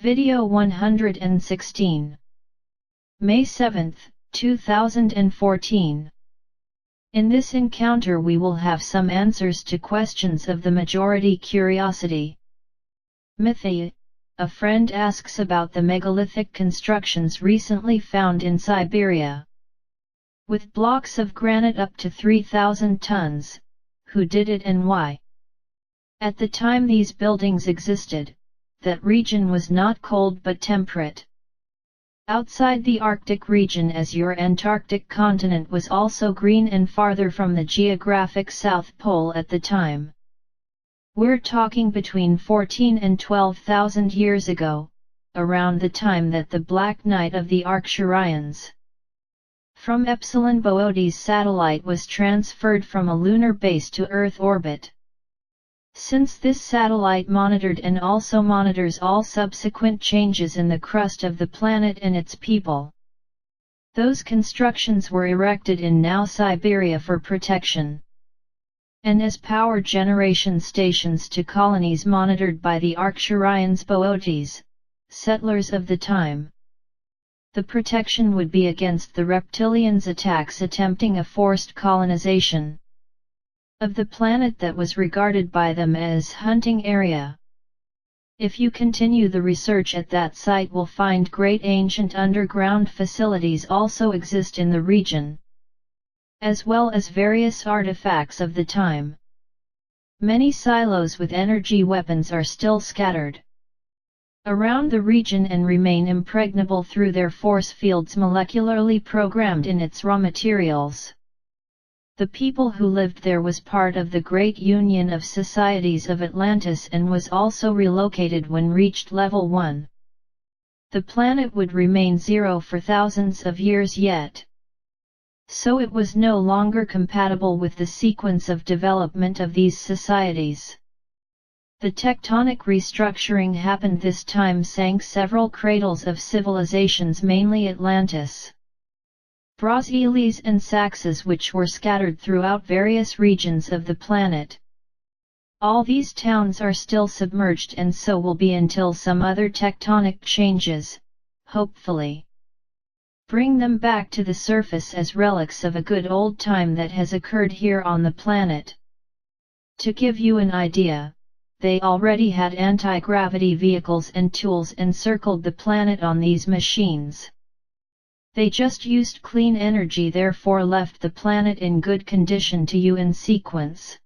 Video 116. May 7, 2014. In this encounter we will have some answers to questions of the majority curiosity. Mythi, a friend asks about the megalithic constructions recently found in Siberia. With blocks of granite up to 3,000 tons, who did it and why? At the time these buildings existed, that region was not cold but temperate. Outside the Arctic region, as your Antarctic continent was also green and farther from the geographic South Pole at the time. We're talking between 14 and 12,000 years ago, around the time that the Black Knight of the Arcturians from Epsilon Boötes satellite was transferred from a lunar base to Earth orbit. Since this satellite monitored and also monitors all subsequent changes in the crust of the planet and its people, those constructions were erected in now Siberia for protection and as power generation stations to colonies monitored by the Arcturians Boötes, settlers of the time. The protection would be against the reptilians' attacks attempting a forced colonization of the planet that was regarded by them as hunting area. If you continue the research at that site will find great ancient underground facilities also exist in the region, as well as various artifacts of the time. Many silos with energy weapons are still scattered around the region and remain impregnable through their force fields molecularly programmed in its raw materials. The people who lived there was part of the great union of societies of Atlantis and was also relocated when reached level 1. The planet would remain zero for thousands of years yet, so it was no longer compatible with the sequence of development of these societies. The tectonic restructuring happened this time, sank several cradles of civilizations, mainly Atlantis, Brasilis and Saxes, which were scattered throughout various regions of the planet. All these towns are still submerged and so will be until some other tectonic changes, hopefully, bring them back to the surface as relics of a good old time that has occurred here on the planet. To give you an idea, they already had anti-gravity vehicles and tools and circled the planet on these machines. They just used clean energy, therefore left the planet in good condition to you in sequence.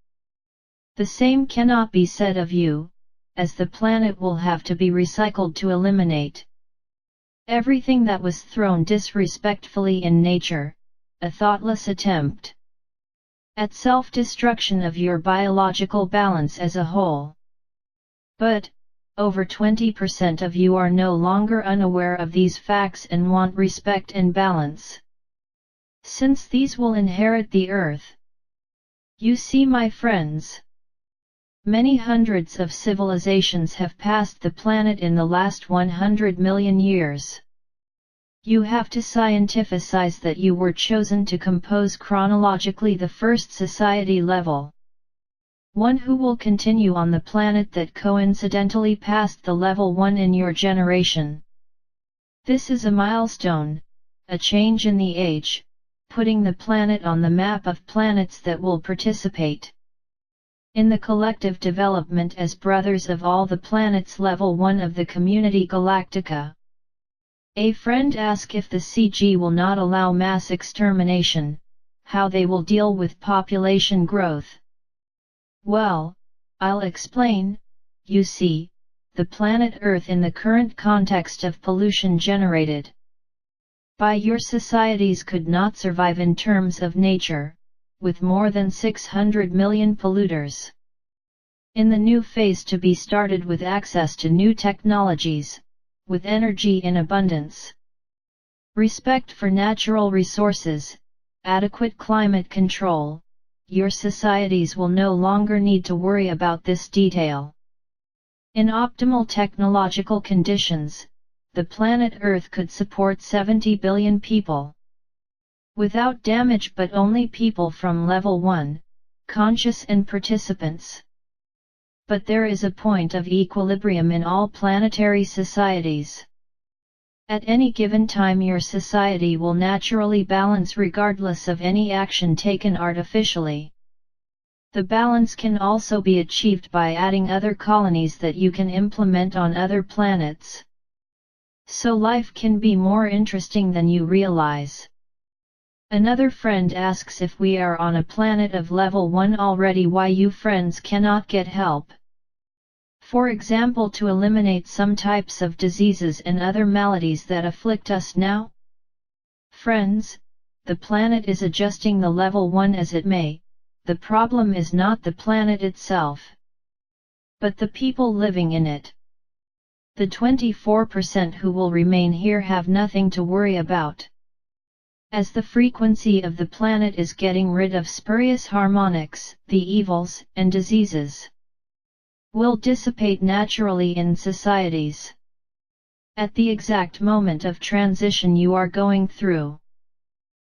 The same cannot be said of you, as the planet will have to be recycled to eliminate everything that was thrown disrespectfully in nature, a thoughtless attempt at self-destruction of your biological balance as a whole. But, over 20% of you are no longer unaware of these facts and want respect and balance, since these will inherit the earth. You see, my friends, many hundreds of civilizations have passed the planet in the last 100 million years. You have to scientificize that you were chosen to compose chronologically the first society level, one who will continue on the planet that coincidentally passed the level 1 in your generation. This is a milestone, a change in the age, putting the planet on the map of planets that will participate in the collective development as brothers of all the planets level 1 of the Community Galactica. A friend asks if the CG will not allow mass extermination, how they will deal with population growth. Well, I'll explain. You see, the planet Earth in the current context of pollution generated by your societies could not survive in terms of nature, with more than 600 million polluters. In the new phase to be started with access to new technologies, with energy in abundance, respect for natural resources, adequate climate control, your societies will no longer need to worry about this detail. In optimal technological conditions, the planet Earth could support 70 billion people without damage, but only people from level 1, conscious and participants. But there is a point of equilibrium in all planetary societies. At any given time your society will naturally balance regardless of any action taken artificially. The balance can also be achieved by adding other colonies that you can implement on other planets. So life can be more interesting than you realize. Another friend asks if we are on a planet of level 1 already, why you friends cannot get help. For example, to eliminate some types of diseases and other maladies that afflict us now? Friends, the planet is adjusting the level 1 as it may. The problem is not the planet itself, but the people living in it. The 24% who will remain here have nothing to worry about. As the frequency of the planet is getting rid of spurious harmonics, the evils and diseases will dissipate naturally in societies. At the exact moment of transition you are going through,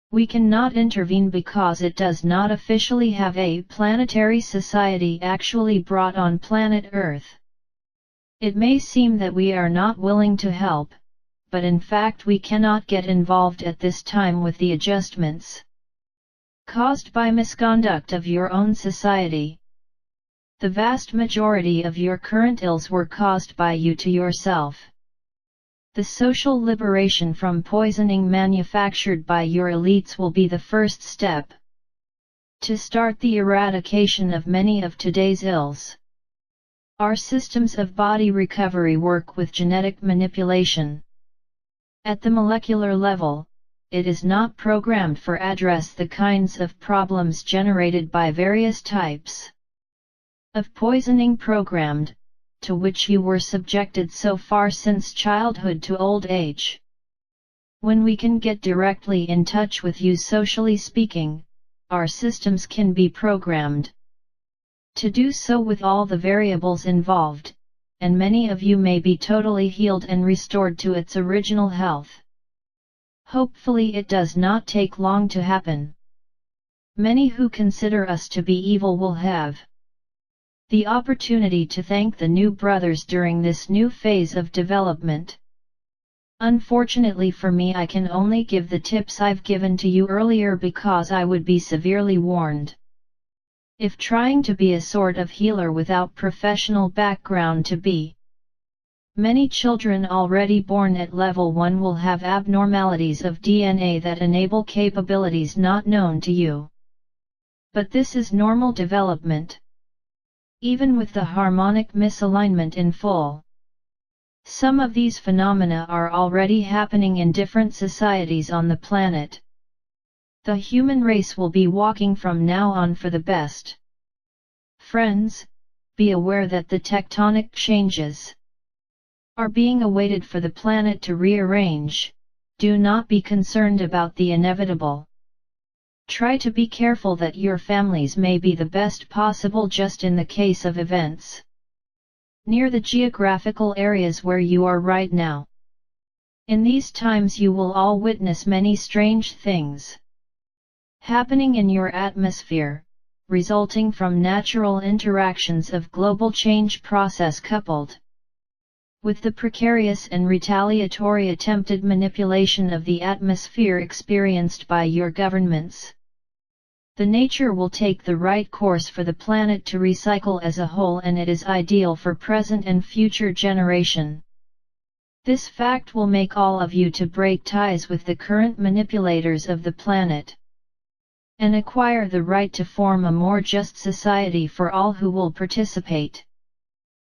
we cannot intervene because it does not officially have a planetary society actually brought on planet Earth. It may seem that we are not willing to help, but in fact we cannot get involved at this time with the adjustments caused by misconduct of your own society. The vast majority of your current ills were caused by you to yourself. The social liberation from poisoning manufactured by your elites will be the first step to start the eradication of many of today's ills. Our systems of body recovery work with genetic manipulation. At the molecular level, it is not programmed for address the kinds of problems generated by various types of poisoning programmed, to which you were subjected so far since childhood to old age. When we can get directly in touch with you socially speaking, our systems can be programmed to do so with all the variables involved, and many of you may be totally healed and restored to its original health. Hopefully it does not take long to happen. Many who consider us to be evil will have the opportunity to thank the new brothers during this new phase of development. Unfortunately for me, I can only give the tips I've given to you earlier because I would be severely warned if trying to be a sort of healer without professional background to be. Many children already born at level 1 will have abnormalities of DNA that enable capabilities not known to you. But this is normal development, even with the harmonic misalignment in full. Some of these phenomena are already happening in different societies on the planet. The human race will be walking from now on for the best. Friends, be aware that the tectonic changes are being awaited for the planet to rearrange. Do not be concerned about the inevitable. Try to be careful that your families may be the best possible just in the case of events near the geographical areas where you are right now. In these times you will all witness many strange things happening in your atmosphere, resulting from natural interactions of global change process coupled with the precarious and retaliatory attempted manipulation of the atmosphere experienced by your governments. The nature will take the right course for the planet to recycle as a whole, and it is ideal for present and future generation. This fact will make all of you to break ties with the current manipulators of the planet and acquire the right to form a more just society for all who will participate.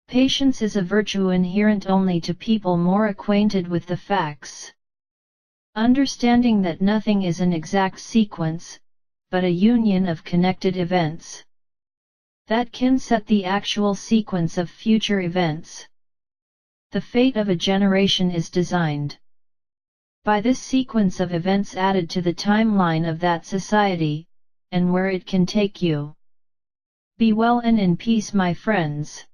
Patience is a virtue inherent only to people more acquainted with the facts. Understanding that nothing is an exact sequence, but a union of connected events that can set the actual sequence of future events. The fate of a generation is designed by this sequence of events added to the timeline of that society, and where it can take you. Be well and in peace, my friends.